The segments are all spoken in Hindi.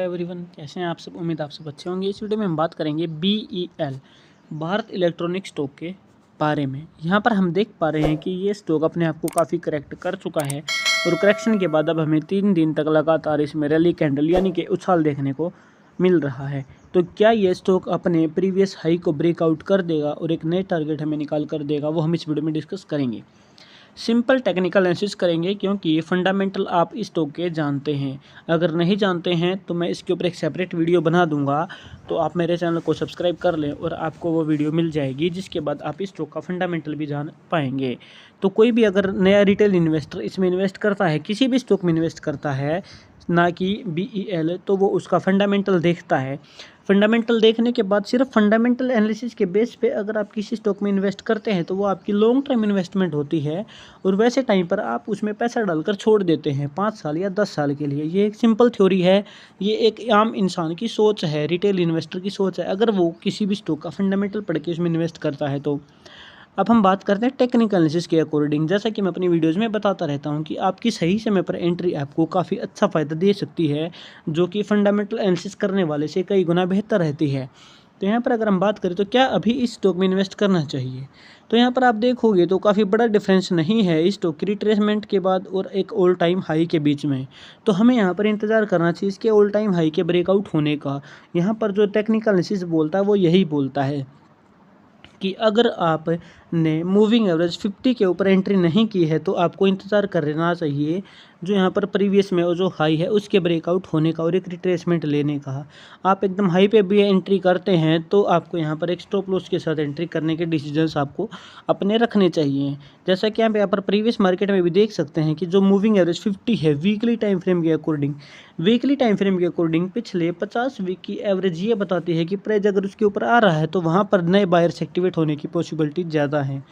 एवरीवन, कैसे हैं आप सब। उम्मीद आप सब अच्छे होंगे। इस वीडियो में हम बात करेंगे BEL भारत इलेक्ट्रॉनिक स्टॉक के बारे में। यहाँ पर हम देख पा रहे हैं कि ये स्टॉक अपने आप को काफ़ी करेक्ट कर चुका है और करेक्शन के बाद अब हमें 3 दिन तक लगातार इसमें रैली कैंडल यानी कि उछाल देखने को मिल रहा है। तो क्या ये स्टॉक अपने प्रीवियस हाई को ब्रेकआउट कर देगा और एक नए टारगेट हमें निकाल कर देगा, वो हम इस वीडियो में डिस्कस करेंगे। सिंपल टेक्निकल एनालिसिस करेंगे क्योंकि ये फंडामेंटल आप इस स्टॉक के जानते हैं। अगर नहीं जानते हैं तो मैं इसके ऊपर एक सेपरेट वीडियो बना दूंगा, तो आप मेरे चैनल को सब्सक्राइब कर लें और आपको वो वीडियो मिल जाएगी, जिसके बाद आप इस स्टॉक का फंडामेंटल भी जान पाएंगे। तो कोई भी अगर नया रिटेल इन्वेस्टर इसमें इन्वेस्ट करता है, किसी भी स्टॉक में इन्वेस्ट करता है, ना कि BEL, तो वो उसका फंडामेंटल देखता है। फंडामेंटल देखने के बाद सिर्फ फंडामेंटल एनालिसिस के बेस पे अगर आप किसी स्टॉक में इन्वेस्ट करते हैं तो वो आपकी लॉन्ग टर्म इन्वेस्टमेंट होती है और वैसे टाइम पर आप उसमें पैसा डालकर छोड़ देते हैं 5 साल या 10 साल के लिए। ये एक सिंपल थ्योरी है, ये एक आम इंसान की सोच है, रिटेल इन्वेस्टर की सोच है, अगर वो किसी भी स्टॉक का फंडामेंटल पढ़ के उसमें इन्वेस्ट करता है तो। अब हम बात करते हैं टेक्निकल एनालिसिस के अकॉर्डिंग। जैसा कि मैं अपनी वीडियोस में बताता रहता हूं कि आपकी सही समय पर एंट्री आपको काफ़ी अच्छा फ़ायदा दे सकती है, जो कि फंडामेंटल एनालिसिस करने वाले से कई गुना बेहतर रहती है। तो यहाँ पर अगर हम बात करें तो क्या अभी इस स्टॉक में इन्वेस्ट करना चाहिए, तो यहाँ पर आप देखोगे तो काफ़ी बड़ा डिफरेंस नहीं है इस स्टॉक की रिट्रेसमेंट के बाद और एक ऑल टाइम हाई के बीच में। तो हमें यहाँ पर इंतज़ार करना चाहिए इसके ऑल टाइम हाई के ब्रेकआउट होने का। यहाँ पर जो टेक्निकल एनालिसिस बोलता है वो यही बोलता है कि अगर आपने मूविंग एवरेज 50 के ऊपर एंट्री नहीं की है तो आपको इंतज़ार करना चाहिए जो यहाँ पर प्रीवियस में जो हाई है उसके ब्रेकआउट होने का और एक रिट्रेसमेंट लेने का। आप एकदम हाई पे भी एंट्री करते हैं तो आपको यहाँ पर एक स्टॉप लॉस के साथ एंट्री करने के डिसीजंस आपको अपने रखने चाहिए। जैसा कि आप यहाँ पर प्रीवियस मार्केट में भी देख सकते हैं कि जो मूविंग एवरेज 50 है वीकली टाइम फ्रेम के अकॉर्डिंग पिछले 50 वीक की एवरेज ये बताती है कि प्राइस अगर उसके ऊपर आ रहा है तो वहाँ पर नए बायर्स एक्टिवेट होने की पॉसिबिलिटी ज़्यादा है।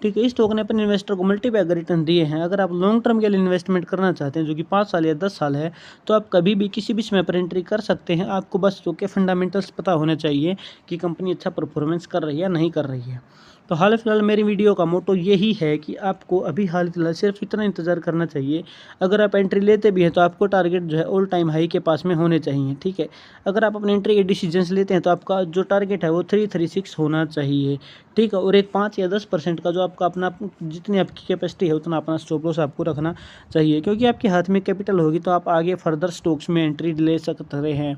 ठीक है, इस स्टॉक ने अपने इन्वेस्टर को मल्टीपैगर रिटर्न दिए हैं। अगर आप लॉन्ग टर्म के लिए इन्वेस्टमेंट करना चाहते हैं जो कि 5 साल या 10 साल है, तो आप कभी भी किसी भी समय पर एंट्री कर सकते हैं। आपको बस स्टॉक के फंडामेंटल्स पता होने चाहिए कि कंपनी अच्छा परफॉर्मेंस कर रही है या नहीं कर रही है। तो हाल फिलहाल मेरी वीडियो का मोटो यही है कि आपको अभी हाल फिलहाल सिर्फ इतना इंतज़ार करना चाहिए। अगर आप एंट्री लेते भी हैं तो आपको टारगेट जो है ऑल टाइम हाई के पास में होने चाहिए। ठीक है, अगर आप अपने एंट्री के डिसीजंस लेते हैं तो आपका जो टारगेट है वो 336 होना चाहिए। ठीक है, और एक 5 या 10% का जो आपका अपना जितनी आपकी कैपेसिटी है उतना अपना स्टॉप लॉस आपको रखना चाहिए, क्योंकि आपके हाथ में कैपिटल होगी तो आप आगे फर्दर स्टॉक्स में एंट्री ले सकते हैं।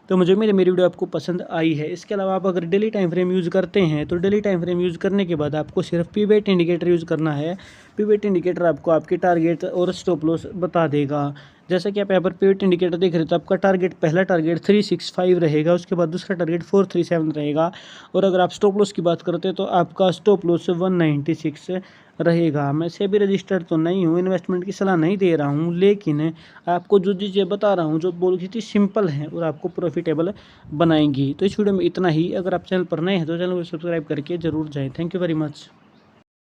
तो मुझे मेरी वीडियो आपको पसंद आई है। इसके अलावा आप अगर डेली टाइम फ्रेम यूज़ करते हैं तो डेली टाइम फ्रेम यूज़ करने के बाद आपको सिर्फ पीवेट इंडिकेटर यूज़ करना है। पीवेट इंडिकेटर आपको आपके टारगेट और स्टॉप लॉस बता देगा। जैसा कि आप यहाँ पर पीवेट इंडिकेटर देख रहे हो तो आपका टारगेट, पहला टारगेट 365 रहेगा, उसके बाद दूसरा टारगेट 437 रहेगा, और अगर आप स्टॉप लॉस की बात करते हैं तो आपका स्टॉप लॉस 196 रहेगा। मैं सेबी रजिस्टर्ड तो नहीं हूँ, इन्वेस्टमेंट की सलाह नहीं दे रहा हूँ, लेकिन आपको जो चीज़ें बता रहा हूँ जो बोल की चीज़ सिंपल है और आपको प्रॉफिटेबल बनाएंगी। तो इस वीडियो में इतना ही। अगर आप चैनल पर नए हैं तो चैनल को सब्सक्राइब करके ज़रूर जाएँ। Thank you very much.